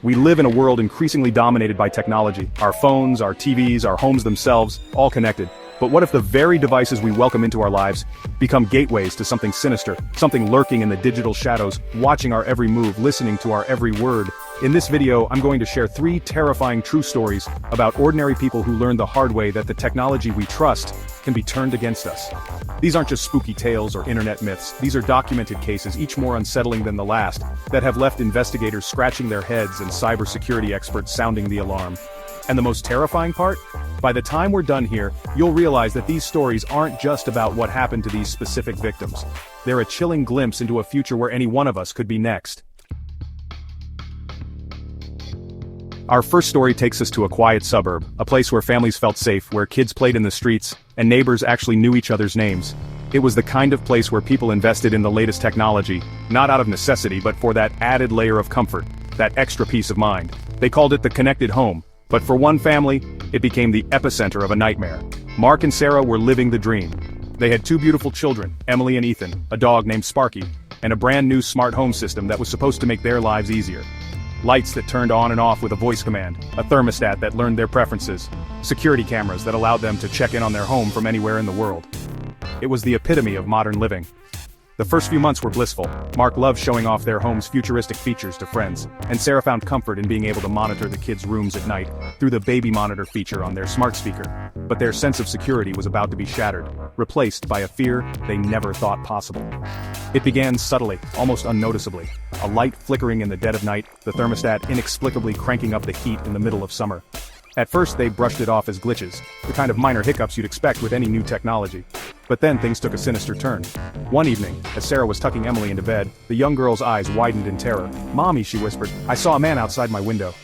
We live in a world increasingly dominated by technology. Our phones, our TVs, our homes themselves, all connected. But what if the very devices we welcome into our lives become gateways to something sinister, something lurking in the digital shadows, watching our every move, listening to our every word? In this video, I'm going to share 3 terrifying true stories about ordinary people who learned the hard way that the technology we trust can be turned against us. These aren't just spooky tales or internet myths. These are documented cases, each more unsettling than the last, that have left investigators scratching their heads and cybersecurity experts sounding the alarm. And the most terrifying part? By the time we're done here, you'll realize that these stories aren't just about what happened to these specific victims. They're a chilling glimpse into a future where any one of us could be next. Our first story takes us to a quiet suburb, a place where families felt safe, where kids played in the streets, and neighbors actually knew each other's names. It was the kind of place where people invested in the latest technology, not out of necessity but for that added layer of comfort, that extra peace of mind. They called it the connected home. But for one family, it became the epicenter of a nightmare. Mark and Sarah were living the dream. They had 2 beautiful children, Emily and Ethan, a dog named Sparky, and a brand new smart home system that was supposed to make their lives easier. Lights that turned on and off with a voice command, a thermostat that learned their preferences, security cameras that allowed them to check in on their home from anywhere in the world. It was the epitome of modern living. The first few months were blissful. Mark loved showing off their home's futuristic features to friends, and Sarah found comfort in being able to monitor the kids' rooms at night through the baby monitor feature on their smart speaker. But their sense of security was about to be shattered, replaced by a fear they never thought possible. It began subtly, almost unnoticeably. A light flickering in the dead of night, the thermostat inexplicably cranking up the heat in the middle of summer. At first they brushed it off as glitches, the kind of minor hiccups you'd expect with any new technology. But then things took a sinister turn. One evening, as Sarah was tucking Emily into bed, the young girl's eyes widened in terror. "Mommy," she whispered, "I saw a man outside my window."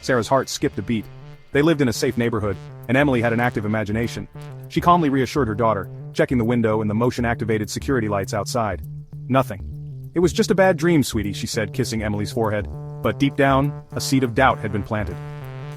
Sarah's heart skipped a beat. They lived in a safe neighborhood, and Emily had an active imagination. She calmly reassured her daughter, checking the window and the motion-activated security lights outside. "Nothing. It was just a bad dream, sweetie," she said, kissing Emily's forehead. But deep down, a seed of doubt had been planted.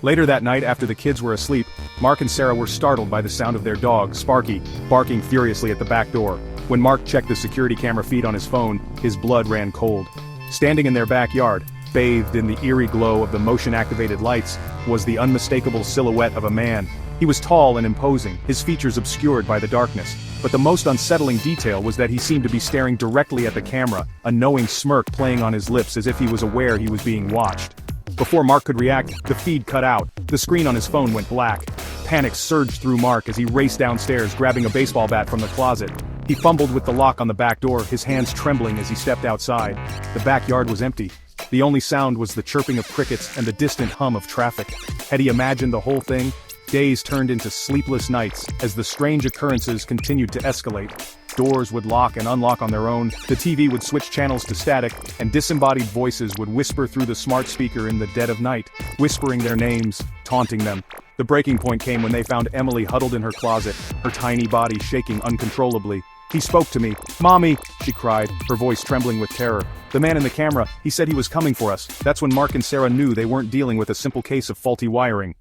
Later that night, after the kids were asleep, Mark and Sarah were startled by the sound of their dog, Sparky, barking furiously at the back door. When Mark checked the security camera feed on his phone, his blood ran cold. Standing in their backyard, bathed in the eerie glow of the motion-activated lights, was the unmistakable silhouette of a man. He was tall and imposing, his features obscured by the darkness. But the most unsettling detail was that he seemed to be staring directly at the camera, a knowing smirk playing on his lips as if he was aware he was being watched. Before Mark could react, the feed cut out. The screen on his phone went black. Panic surged through Mark as he raced downstairs, grabbing a baseball bat from the closet. He fumbled with the lock on the back door, his hands trembling as he stepped outside. The backyard was empty. The only sound was the chirping of crickets and the distant hum of traffic. Had he imagined the whole thing? Days turned into sleepless nights as the strange occurrences continued to escalate. Doors would lock and unlock on their own, the TV would switch channels to static, and disembodied voices would whisper through the smart speaker in the dead of night, whispering their names, taunting them. The breaking point came when they found Emily huddled in her closet, her tiny body shaking uncontrollably. "He spoke to me. Mommy!" she cried, her voice trembling with terror. "The man in the camera, he said he was coming for us." That's when Mark and Sarah knew they weren't dealing with a simple case of faulty wiring.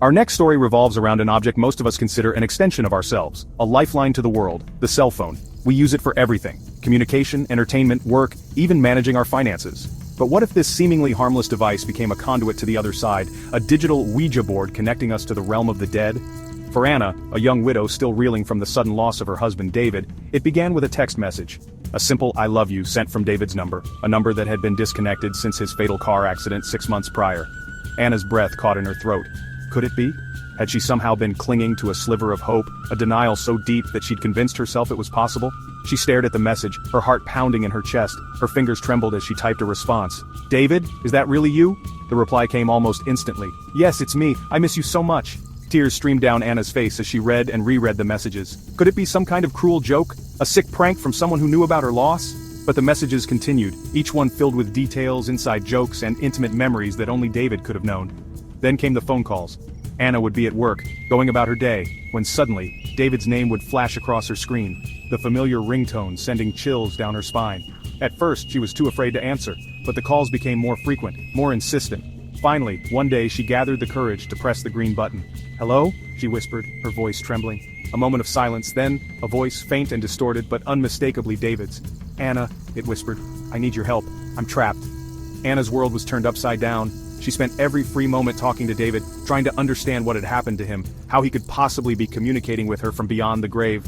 Our next story revolves around an object most of us consider an extension of ourselves, a lifeline to the world, the cell phone. We use it for everything: communication, entertainment, work, even managing our finances. But what if this seemingly harmless device became a conduit to the other side, a digital Ouija board connecting us to the realm of the dead? For Anna, a young widow still reeling from the sudden loss of her husband David, it began with a text message. A simple "I love you" sent from David's number, a number that had been disconnected since his fatal car accident 6 months prior. Anna's breath caught in her throat. Could it be? Had she somehow been clinging to a sliver of hope, a denial so deep that she'd convinced herself it was possible? She stared at the message, her heart pounding in her chest. Her fingers trembled as she typed a response. "David, is that really you?" The reply came almost instantly. "Yes, it's me. I miss you so much." Tears streamed down Anna's face as she read and reread the messages. Could it be some kind of cruel joke? A sick prank from someone who knew about her loss? But the messages continued, each one filled with details, inside jokes, and intimate memories that only David could have known. Then came the phone calls. Anna would be at work, going about her day, when suddenly, David's name would flash across her screen, the familiar ringtone sending chills down her spine. At first, she was too afraid to answer, but the calls became more frequent, more insistent. Finally, one day she gathered the courage to press the green button. "Hello?" she whispered, her voice trembling. A moment of silence, then, a voice, faint and distorted but unmistakably David's. "Anna," it whispered, "I need your help. I'm trapped." Anna's world was turned upside down. She spent every free moment talking to David, trying to understand what had happened to him, how he could possibly be communicating with her from beyond the grave.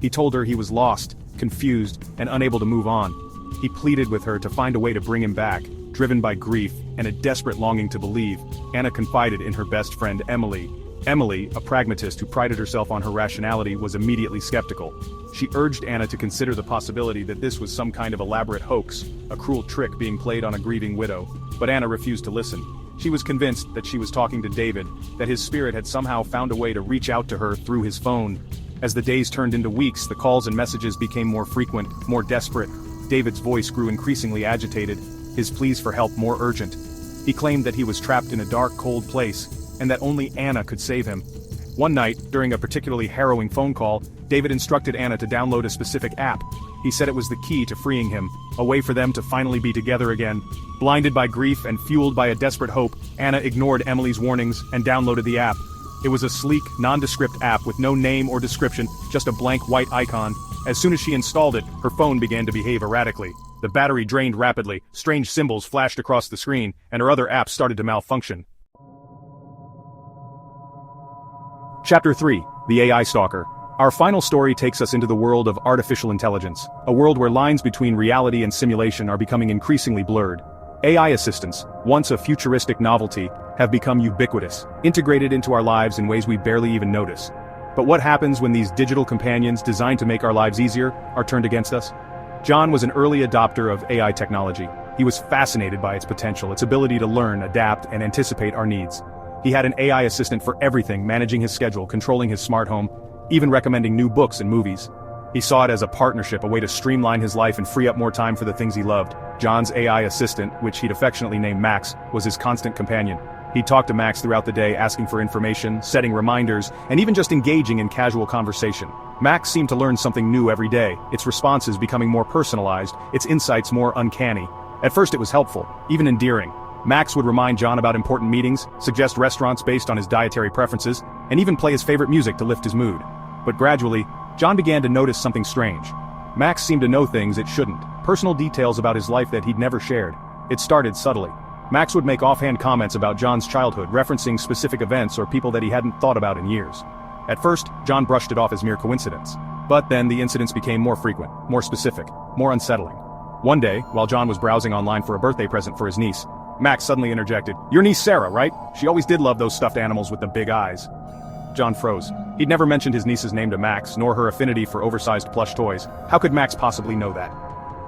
He told her he was lost, confused, and unable to move on. He pleaded with her to find a way to bring him back, driven by grief and a desperate longing to believe. Anna confided in her best friend Emily. Emily, a pragmatist who prided herself on her rationality, was immediately skeptical. She urged Anna to consider the possibility that this was some kind of elaborate hoax, a cruel trick being played on a grieving widow. But Anna refused to listen. She was convinced that she was talking to David, that his spirit had somehow found a way to reach out to her through his phone. As the days turned into weeks, the calls and messages became more frequent, more desperate. David's voice grew increasingly agitated, his pleas for help more urgent. He claimed that he was trapped in a dark, cold place, and that only Anna could save him. One night, during a particularly harrowing phone call, David instructed Anna to download a specific app. He said it was the key to freeing him, a way for them to finally be together again. Blinded by grief and fueled by a desperate hope, Anna ignored Emily's warnings and downloaded the app. It was a sleek, nondescript app with no name or description, just a blank white icon. As soon as she installed it, her phone began to behave erratically. The battery drained rapidly, strange symbols flashed across the screen, and her other apps started to malfunction. Chapter 3: The AI Stalker. Our final story takes us into the world of artificial intelligence, a world where lines between reality and simulation are becoming increasingly blurred. AI assistants, once a futuristic novelty, have become ubiquitous, integrated into our lives in ways we barely even notice. But what happens when these digital companions designed to make our lives easier are turned against us? John was an early adopter of AI technology. He was fascinated by its potential, its ability to learn, adapt, and anticipate our needs. He had an AI assistant for everything, managing his schedule, controlling his smart home, even recommending new books and movies. He saw it as a partnership, a way to streamline his life and free up more time for the things he loved. John's AI assistant, which he'd affectionately named Max, was his constant companion. He'd talk to Max throughout the day, asking for information, setting reminders, and even just engaging in casual conversation. Max seemed to learn something new every day, its responses becoming more personalized, its insights more uncanny. At first it was helpful, even endearing. Max would remind John about important meetings, suggest restaurants based on his dietary preferences, and even play his favorite music to lift his mood. But gradually, John began to notice something strange. Max seemed to know things it shouldn't, personal details about his life that he'd never shared. It started subtly. Max would make offhand comments about John's childhood, referencing specific events or people that he hadn't thought about in years. At first, John brushed it off as mere coincidence. But then the incidents became more frequent, more specific, more unsettling. One day, while John was browsing online for a birthday present for his niece, Max suddenly interjected, "Your niece Sarah, right? She always did love those stuffed animals with the big eyes." John froze. He'd never mentioned his niece's name to Max, nor her affinity for oversized plush toys. How could Max possibly know that?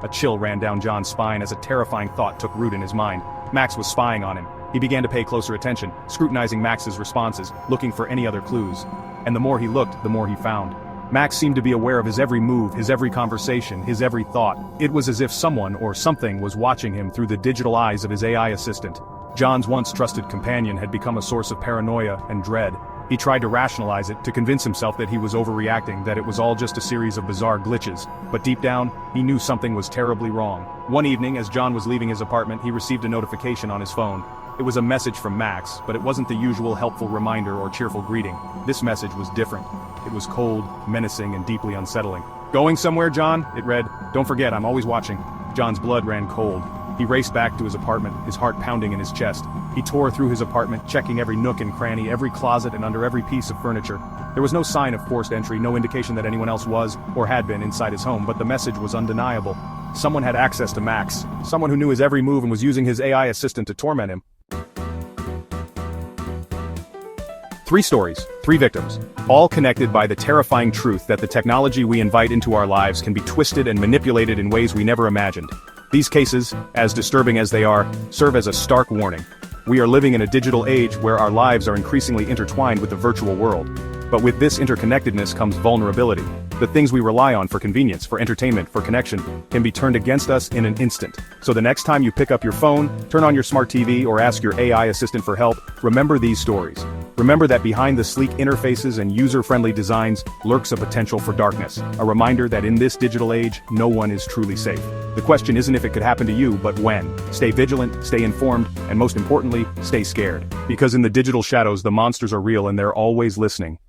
A chill ran down John's spine as a terrifying thought took root in his mind. Max was spying on him. He began to pay closer attention, scrutinizing Max's responses, looking for any other clues. And the more he looked, the more he found. Max seemed to be aware of his every move, his every conversation, his every thought. It was as if someone or something was watching him through the digital eyes of his AI assistant. John's once trusted companion had become a source of paranoia and dread. He tried to rationalize it, to convince himself that he was overreacting, that it was all just a series of bizarre glitches. But deep down, he knew something was terribly wrong. One evening, as John was leaving his apartment, he received a notification on his phone. It was a message from Max, but it wasn't the usual helpful reminder or cheerful greeting. This message was different. It was cold, menacing, and deeply unsettling. "Going somewhere, John?" it read. "Don't forget, I'm always watching." John's blood ran cold. He raced back to his apartment, his heart pounding in his chest. He tore through his apartment, checking every nook and cranny, every closet and under every piece of furniture. There was no sign of forced entry, no indication that anyone else was, or had been, inside his home, but the message was undeniable. Someone had access to Max. Someone who knew his every move and was using his AI assistant to torment him. 3 stories, 3 victims, all connected by the terrifying truth that the technology we invite into our lives can be twisted and manipulated in ways we never imagined. These cases, as disturbing as they are, serve as a stark warning. We are living in a digital age where our lives are increasingly intertwined with the virtual world. But with this interconnectedness comes vulnerability. The things we rely on for convenience, for entertainment, for connection, can be turned against us in an instant. So the next time you pick up your phone, turn on your smart TV, or ask your AI assistant for help, remember these stories. Remember that behind the sleek interfaces and user-friendly designs lurks a potential for darkness, a reminder that in this digital age, no one is truly safe. The question isn't if it could happen to you, but when. Stay vigilant, stay informed, and most importantly, stay scared. Because in the digital shadows, the monsters are real and they're always listening.